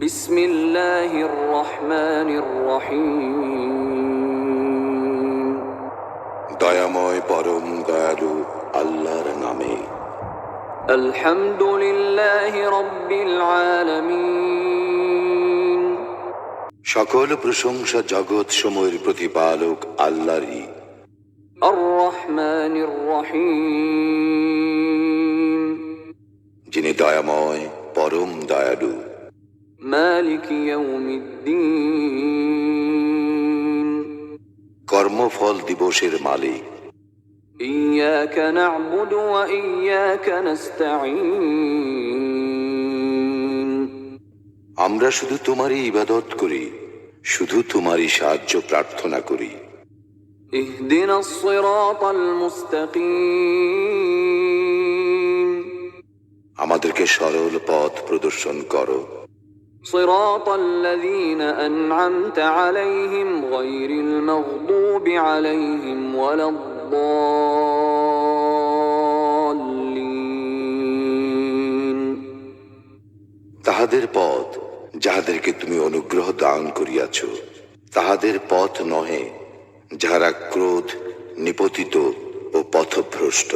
بسم الله الرحمن الرحيم দয়াময় পরম দয়ালু আল্লাহর নামে। الحمد لله رب العالمين সকল প্রশংসা জগৎ সমূহের প্রতিপালক আল্লাহরই। الرحمن الرحيم যিনি দয়াময় পরম দয়ালু। مالك يوم الدين কর্মফল দিবসের মালিক। إياك نعبد وإياك نستعين আমরা শুধু তোমারই ইবাদত করি, শুধু তোমারই সাহায্য প্রার্থনা করি। اهدنا الصراط المستقيم আমাদেরকে সরল পথ প্রদর্শন করো। صراط الذين أنعمت عليهم غير المغضوب عليهم ولا الضالين তাহাদের পথ যাহাদেরকে তুমি অনুগ্রহ দান করিয়াছ, তাহাদের পথ নহে যাহারা ক্রোধ নিপতিত ও পথভ্রষ্ট।